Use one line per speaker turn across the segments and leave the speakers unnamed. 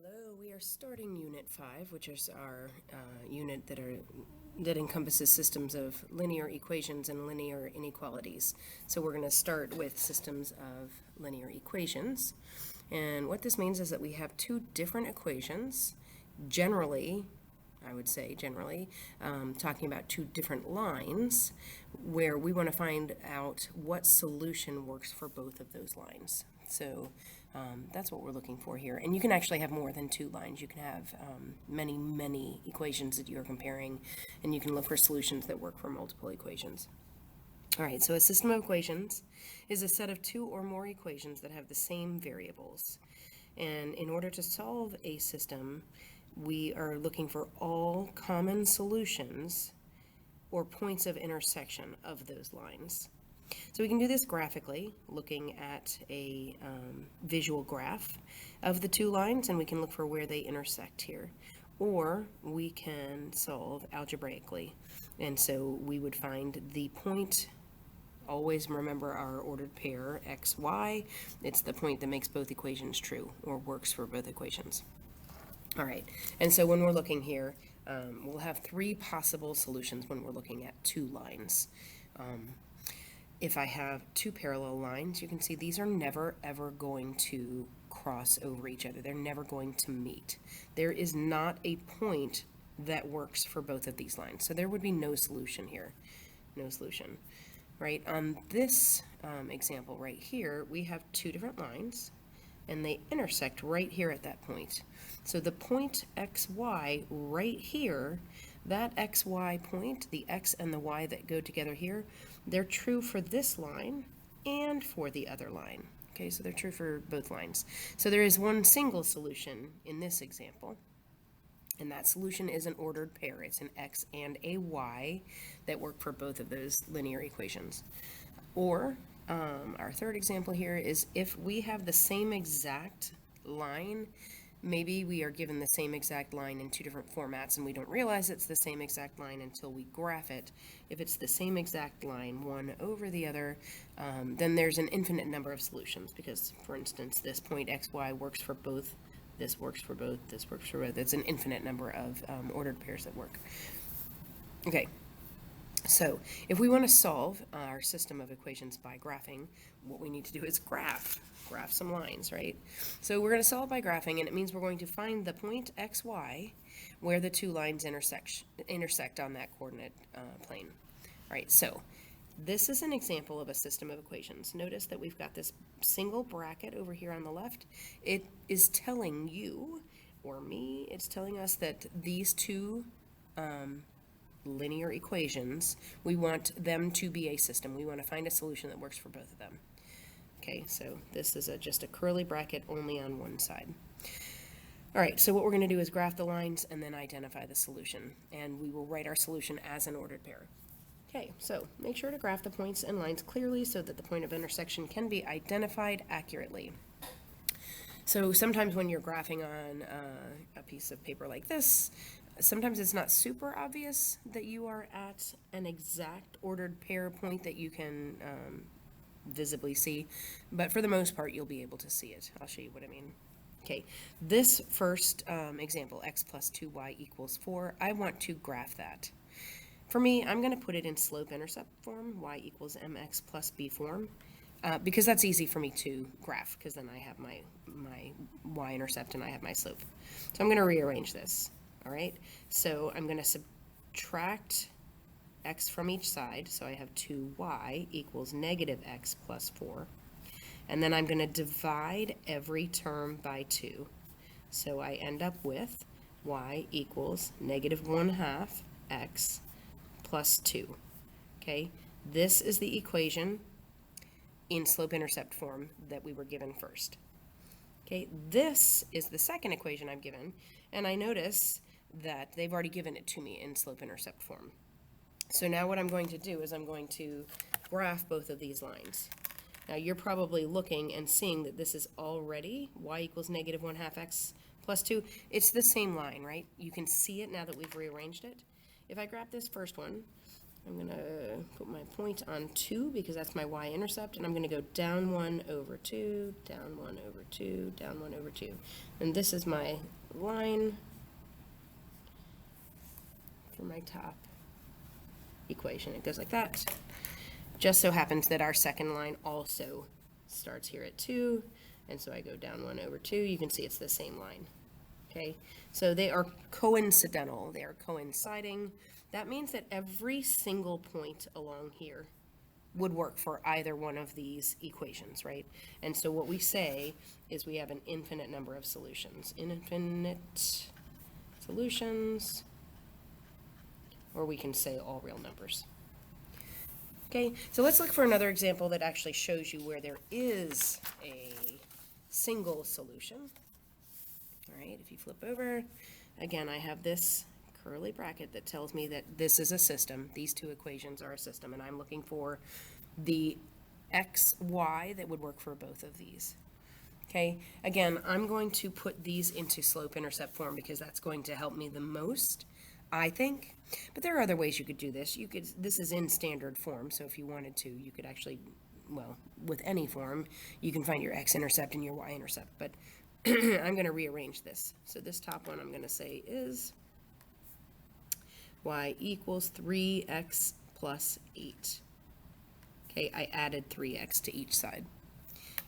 Hello, we are starting Unit 5, which is our unit that encompasses systems of linear equations and linear inequalities. So we're going to start with systems of linear equations. And what this means is that we have two different equations, generally, I would say generally, talking about two different lines, where we want to find out what solution works for both of those lines. So that's what we're looking for here. And you can actually have more than two lines. You can have many equations that you're comparing, and you can look for solutions that work for multiple equations. All right, so a system of equations is a set of two or more equations that have the same variables. And in order to solve a system, we are looking for all common solutions or points of intersection of those lines. So we can do this graphically, looking at a visual graph of the two lines, and we can look for where they intersect here. Or we can solve algebraically, and so we would find the point. Always remember our ordered pair x, y. It's the point that makes both equations true, or works for both equations. All right, and so when we're looking here, we'll have three possible solutions when we're looking at two lines. If I have two parallel lines, you can see these are never ever going to cross over each other. They're never going to meet. There is not a point that works for both of these lines. So there would be no solution here. No solution. Right? On this example right here, we have two different lines, and they intersect right here at that point. So the point xy right here, that xy point, the x and the y that go together here, they're true for this line and for the other line. Okay, so they're true for both lines. So there is one single solution in this example, and that solution is an ordered pair. It's an x and a y that work for both of those linear equations. Or our third example here is if we have the same exact line, maybe we are given the same exact line in two different formats and we don't realize it's the same exact line until we graph it. If it's the same exact line, one over the other, then there's an infinite number of solutions because, for instance, this point xy works for both, this works for both, this works for both. It's an infinite number of ordered pairs that work. Okay. So if we want to solve our system of equations by graphing, what we need to do is graph some lines, right? So we're going to solve by graphing, and it means we're going to find the point xy where the two lines intersect on that coordinate plane. All right, so this is an example of a system of equations. Notice that we've got this single bracket over here on the left. It is telling you, or me, it's telling us that these two linear equations, we want them to be a system. We want to find a solution that works for both of them. Okay, so this is just a curly bracket only on one side. All right, so what we're going to do is graph the lines and then identify the solution, and we will write our solution as an ordered pair. Okay, so make sure to graph the points and lines clearly so that the point of intersection can be identified accurately. So sometimes when you're graphing on a piece of paper like this, sometimes it's not super obvious that you are at an exact ordered pair point that you can visibly see, but for the most part you'll be able to see it. I'll show you what I mean. Okay, this first example, x plus 2y equals 4, I want to graph that. For me, I'm going to put it in slope-intercept form, y equals mx plus b form, because that's easy for me to graph, because then I have my y-intercept and I have my slope. So I'm going to rearrange this. All right, so I'm going to subtract x from each side, so I have 2y equals negative x plus 4. And then I'm going to divide every term by 2. So I end up with y equals negative 1/2 x plus 2. Okay, this is the equation in slope-intercept form that we were given first. Okay, this is the second equation I'm given, and I notice that they've already given it to me in slope-intercept form. So now what I'm going to do is I'm going to graph both of these lines. Now you're probably looking and seeing that this is already y equals negative 1/2 x plus 2. It's the same line, right? You can see it now that we've rearranged it. If I grab this first one, I'm going to put my point on 2 because that's my y-intercept, and I'm going to go down 1 over 2, down 1 over 2, down 1 over 2. And this is my line for my top equation. It goes like that. Just so happens that our second line also starts here at 2, and so I go down 1 over 2. You can see it's the same line. Okay, so they are coincidental. They are coinciding. That means that every single point along here would work for either one of these equations, right? And so what we say is we have an infinite number of solutions. Infinite solutions, or we can say all real numbers. Okay, so let's look for another example that actually shows you where there is a single solution. All right, if you flip over, again, I have this curly bracket that tells me that this is a system. These two equations are a system, and I'm looking for the x, y that would work for both of these. Okay, again, I'm going to put these into slope-intercept form because that's going to help me the most, I think. But there are other ways you could do this. This is in standard form, so if you wanted to, you could actually, well, with any form, you can find your x-intercept and your y-intercept, but I'm going to rearrange this. So this top one I'm going to say is y equals 3x plus 8. Okay, I added 3x to each side.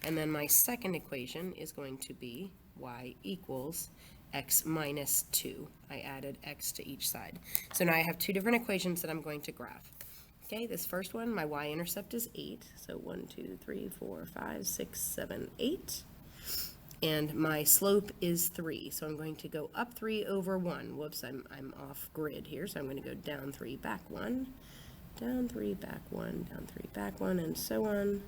And then my second equation is going to be y equals x minus 2. I added x to each side. So now I have two different equations that I'm going to graph. Okay, this first one, my y-intercept is 8. So 1, 2, 3, 4, 5, 6, 7, 8. And my slope is 3, so I'm going to go up 3 over 1. Whoops, I'm off grid here, so I'm going to go down 3, back 1, down 3, back 1, down 3, back 1, and so on.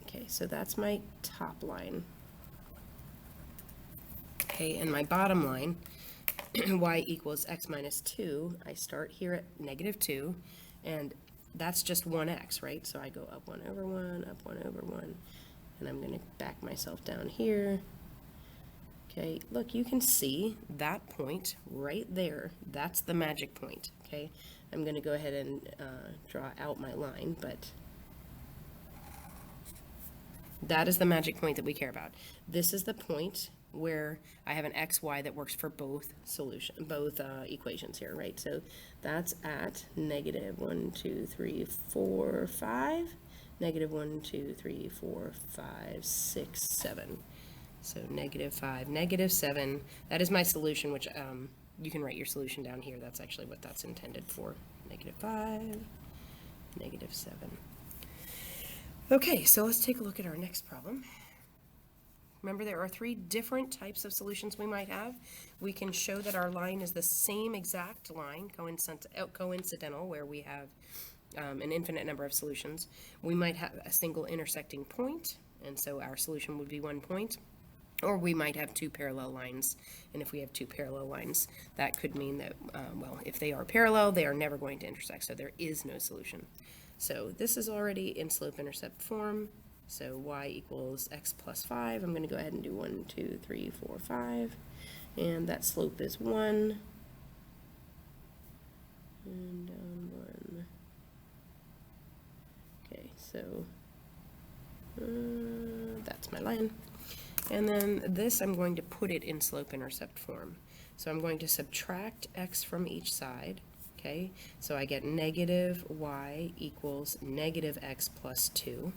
Okay, so that's my top line. Okay, and my bottom line, y equals x minus 2, I start here at negative 2, and that's just 1x, right? So I go up 1 over 1, up 1 over 1, and I'm going to back myself down here. Okay, look, you can see that point right there. That's the magic point, okay? I'm going to go ahead and draw out my line, but that is the magic point that we care about. This is the point where I have an x, y that works for both equations here, right? So that's at negative 1, 2, 3, 4, 5, negative 1, 2, 3, 4, 5, 6, 7. So negative 5, negative 7. That is my solution, which you can write your solution down here. That's actually what that's intended for. Negative 5, negative 7. Okay, so let's take a look at our next problem. Remember, there are 3 different types of solutions we might have. We can show that our line is the same exact line, coincidental, where we have an infinite number of solutions. We might have a single intersecting point, and so our solution would be 1 point. Or we might have 2 parallel lines, and if we have 2 parallel lines, that could mean that, well, if they are parallel, they are never going to intersect, so there is no solution. So this is already in slope-intercept form. So y equals x plus 5. I'm going to go ahead and do 1, 2, 3, 4, 5. And that slope is 1. And down 1. Okay, so that's my line. And then this, I'm going to put it in slope-intercept form. So I'm going to subtract x from each side. Okay, so I get negative y equals negative x plus 2.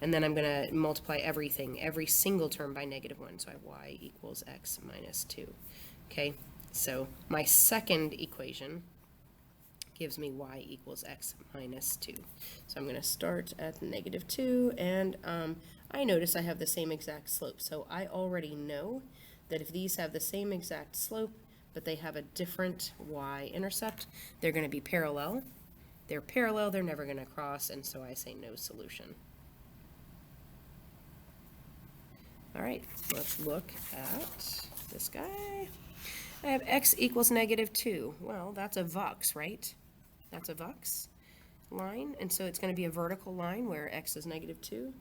And then I'm going to multiply everything, every single term by negative 1. So I have y equals x minus 2. Okay, so my second equation gives me y equals x minus 2. So I'm going to start at negative 2, and I notice I have the same exact slope. So I already know that if these have the same exact slope, but they have a different y-intercept, they're going to be parallel. They're parallel, they're never going to cross, and so I say no solution. All right, let's look at this guy. I have x equals negative 2. Well, that's a Vux, right? That's a Vux line, and so it's going to be a vertical line where x is negative 2.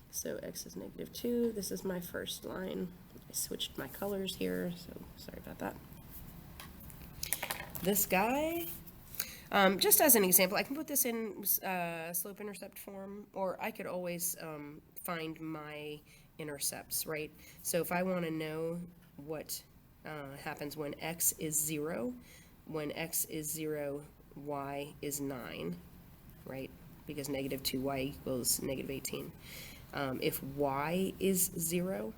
So x is negative 2. This is my first line. I switched my colors here, so sorry about that. this guy, just as an example, I can put this in slope-intercept form, or I could always find my intercepts, right? So if I want to know what happens when x is 0, when x is 0, y is 9, right? Because negative 2y equals negative 18. If y is 0,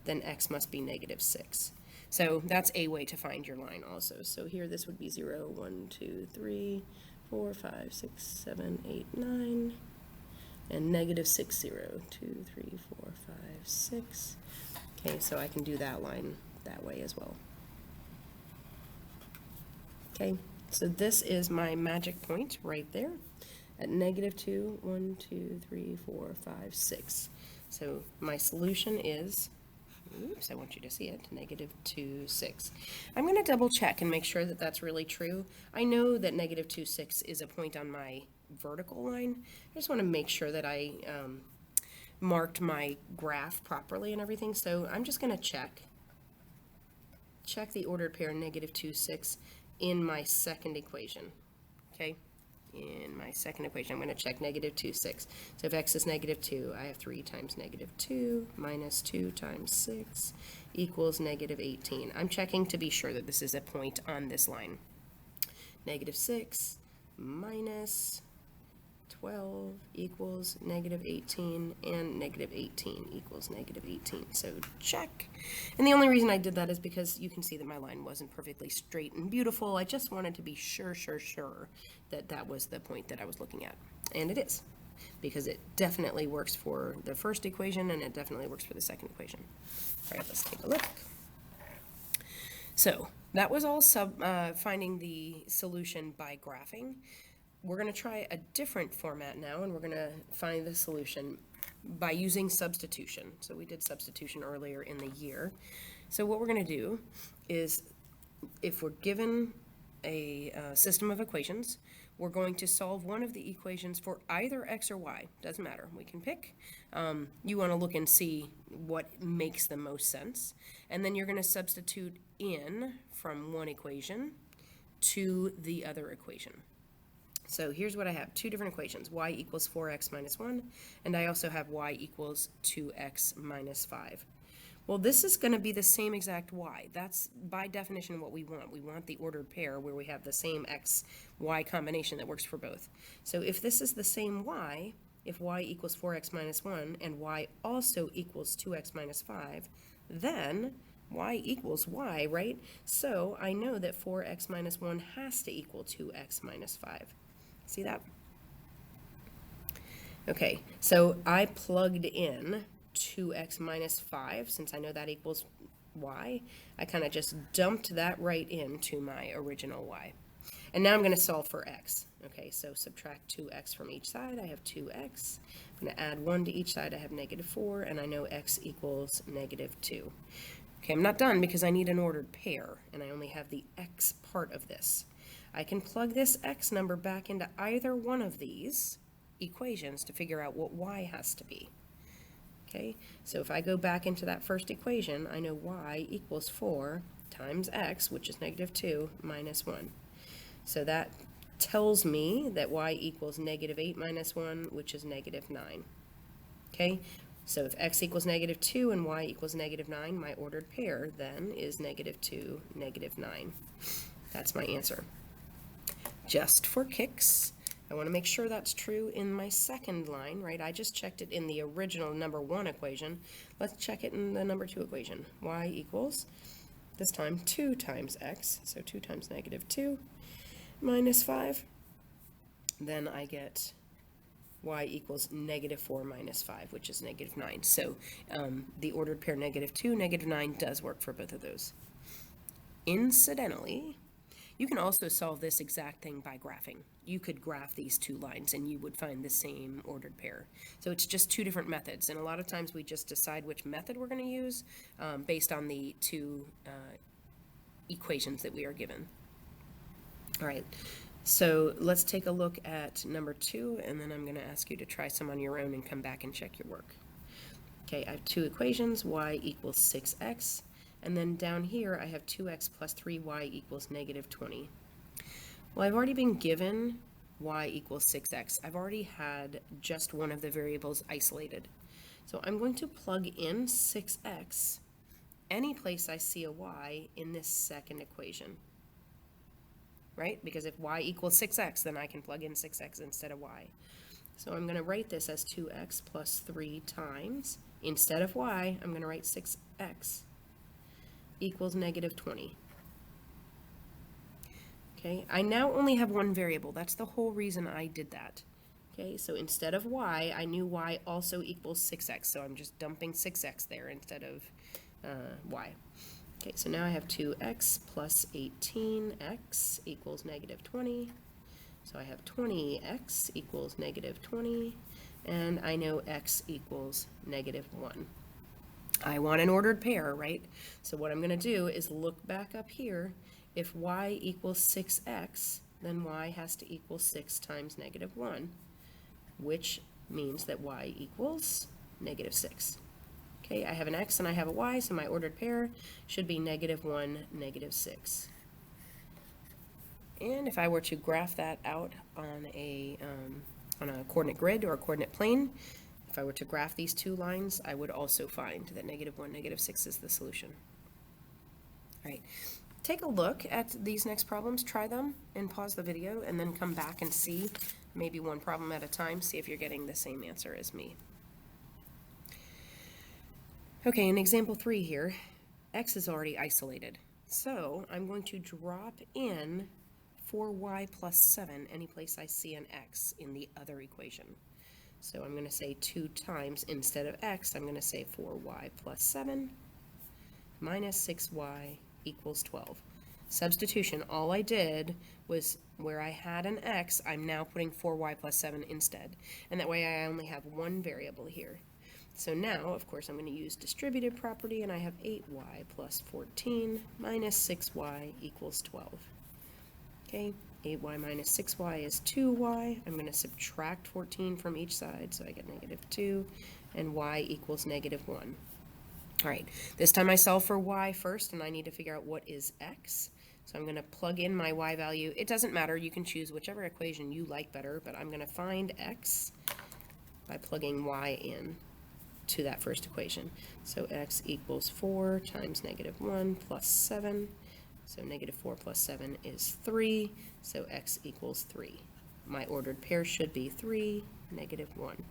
then x must be negative 6. So that's a way to find your line also. So here this would be 0, 1, 2, 3, 4, 5, 6, 7, 8, 9, and negative 6, 0, 2, 3, 4, 5, 6. Okay, so I can do that line that way as well. Okay, so this is my magic point right there at negative 2, 1, 2, 3, 4, 5, 6. So my solution is, oops, I want you to see it, negative 2, 6. I'm going to double check and make sure that that's really true. I know that negative 2, 6 is a point on my vertical line. I just want to make sure that I marked my graph properly and everything. So I'm just going to check the ordered pair negative 2, 6 in my second equation. Okay? In my second equation, I'm going to check negative 2, 6. So if x is negative 2, I have 3 times negative 2 minus 2 times 6 equals negative 18. I'm checking to be sure that this is a point on this line. Negative 6 minus 12 equals negative 18, and negative 18 equals negative 18. So check. And the only reason I did that is because you can see that my line wasn't perfectly straight and beautiful. I just wanted to be sure that that was the point that I was looking at. And it is, because it definitely works for the first equation, and it definitely works for the second equation. All right, let's take a look. So that was all finding the solution by graphing. We're going to try a different format now, and we're going to find the solution by using substitution. So we did substitution earlier in the year. So what we're going to do is, if we're given a system of equations, we're going to solve one of the equations for either x or y. Doesn't matter. We can pick. You want to look and see what makes the most sense. And then you're going to substitute in from one equation to the other equation. So here's what I have. Two different equations. Y equals 4x minus 1, and I also have y equals 2x minus 5. Well, this is going to be the same exact y. That's by definition what we want. We want the ordered pair where we have the same x, y combination that works for both. So if this is the same y, if y equals 4x minus 1 and y also equals 2x minus 5, then y equals y, right? So I know that 4x minus 1 has to equal 2x minus 5. See that? Okay, so I plugged in 2x minus 5, since I know that equals y. I kind of just dumped that right into my original y. And now I'm going to solve for x. Okay, so subtract 2x from each side. I have 2x. I'm going to add 1 to each side. I have negative 4, and I know x equals negative 2. Okay, I'm not done because I need an ordered pair, and I only have the x part of this. I can plug this x number back into either one of these equations to figure out what y has to be. Okay, so if I go back into that first equation, I know y equals 4 times x, which is negative 2, minus 1. So that tells me that y equals negative 8 minus 1, which is negative 9. Okay, so if x equals negative 2 and y equals negative 9, my ordered pair then is negative 2, negative 9. That's my answer. Just for kicks, I want to make sure that's true in my second line, right? I just checked it in the original number 1 equation. Let's check it in the number 2 equation. Y equals, this time, 2 times x, so 2 times negative 2 minus 5. Then I get y equals negative 4 minus 5, which is negative 9. So the ordered pair negative 2, negative 9 does work for both of those. Incidentally, you can also solve this exact thing by graphing. You could graph these two lines and you would find the same ordered pair. So it's just two different methods, and a lot of times we just decide which method we're going to use based on the two equations that we are given. All right, so let's take a look at number 2, and then I'm going to ask you to try some on your own and come back and check your work. Okay, I have two equations, y equals 6x, And then down here I have 2x plus 3y equals negative 20. Well, I've already been given y equals 6x. I've already had just one of the variables isolated. So I'm going to plug in 6x any place I see a y in this second equation. Right? Because if y equals 6x, then I can plug in 6x instead of y. So I'm going to write this as 2x plus 3 times, instead of y, I'm going to write 6x equals negative 20. Okay, I now only have one variable. That's the whole reason I did that. Okay, so instead of y, I knew y also equals 6x, so I'm just dumping 6x there instead of y. Okay, so now I have 2x plus 18x equals negative 20. So I have 20x equals negative 20, and I know x equals negative 1. I want an ordered pair, right? So what I'm going to do is look back up here. If y equals 6x, then y has to equal 6 times negative 1, which means that y equals negative 6. Okay, I have an x and I have a y, so my ordered pair should be negative 1, negative 6. And if I were to graph that out on a coordinate grid or a coordinate plane, if I were to graph these two lines, I would also find that negative 1, negative 6 is the solution. All right, take a look at these next problems, try them, and pause the video, and then come back and see, maybe one problem at a time, see if you're getting the same answer as me. Okay, in example 3 here, x is already isolated. So I'm going to drop in 4y plus 7 any place I see an x in the other equation. So I'm going to say 2 times, instead of x, I'm going to say 4y plus 7 minus 6y equals 12. Substitution, all I did was where I had an x, I'm now putting 4y plus 7 instead. And that way I only have one variable here. So now, of course, I'm going to use distributive property, and I have 8y plus 14 minus 6y equals 12. Okay, 8y minus 6y is 2y. I'm going to subtract 14 from each side, so I get negative 2, and y equals negative 1. All right, this time I solve for y first, and I need to figure out what is x. So I'm going to plug in my y value. It doesn't matter, you can choose whichever equation you like better, but I'm going to find x by plugging y in to that first equation. So x equals 4 times negative 1 plus 7. So negative 4 plus 7 is 3, so x equals 3. My ordered pair should be 3, negative 1.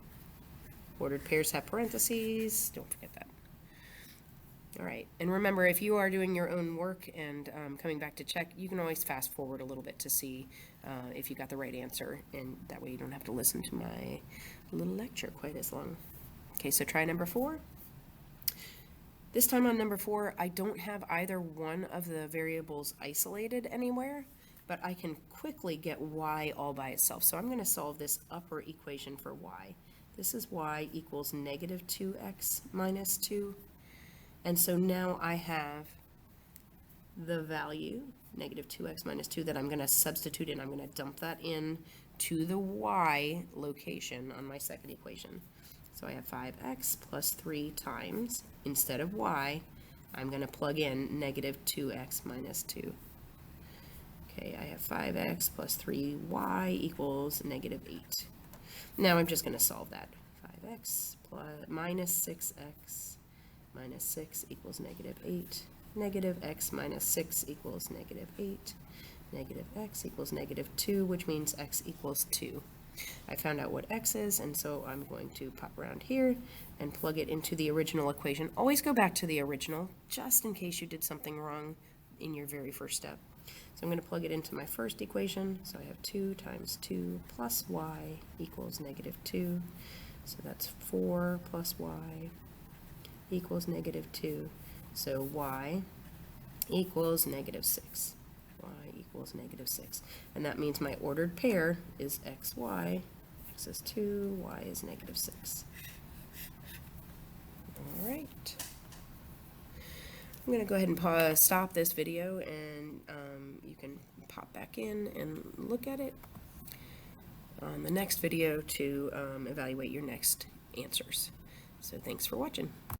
Ordered pairs have parentheses, don't forget that. All right, and remember, if you are doing your own work and coming back to check, you can always fast forward a little bit to see if you got the right answer, and that way you don't have to listen to my little lecture quite as long. Okay, so try number 4. This time on number 4, I don't have either one of the variables isolated anywhere, but I can quickly get y all by itself. So I'm going to solve this upper equation for y. This is y equals negative 2x minus 2. And so now I have the value, negative 2x minus 2, that I'm going to substitute in. I'm going to dump that in to the y location on my second equation. So I have 5x plus 3 times, instead of y, I'm going to plug in negative 2x minus 2. Okay, I have 5x plus 3y equals negative 8. Now I'm just going to solve that. 5x plus minus 6x minus 6 equals negative 8. Negative x minus 6 equals negative 8. Negative x equals negative 2, which means x equals 2. I found out what x is, and so I'm going to pop around here and plug it into the original equation. Always go back to the original, just in case you did something wrong in your very first step. So I'm going to plug it into my first equation. So I have 2 times 2 plus y equals negative 2. So that's 4 plus y equals negative 2. So y equals negative 6. Y equals negative 6. And that means my ordered pair is xy. X is 2, y is negative 6. All right. I'm going to go ahead and stop this video, and you can pop back in and look at it on the next video to evaluate your next answers. So thanks for watching.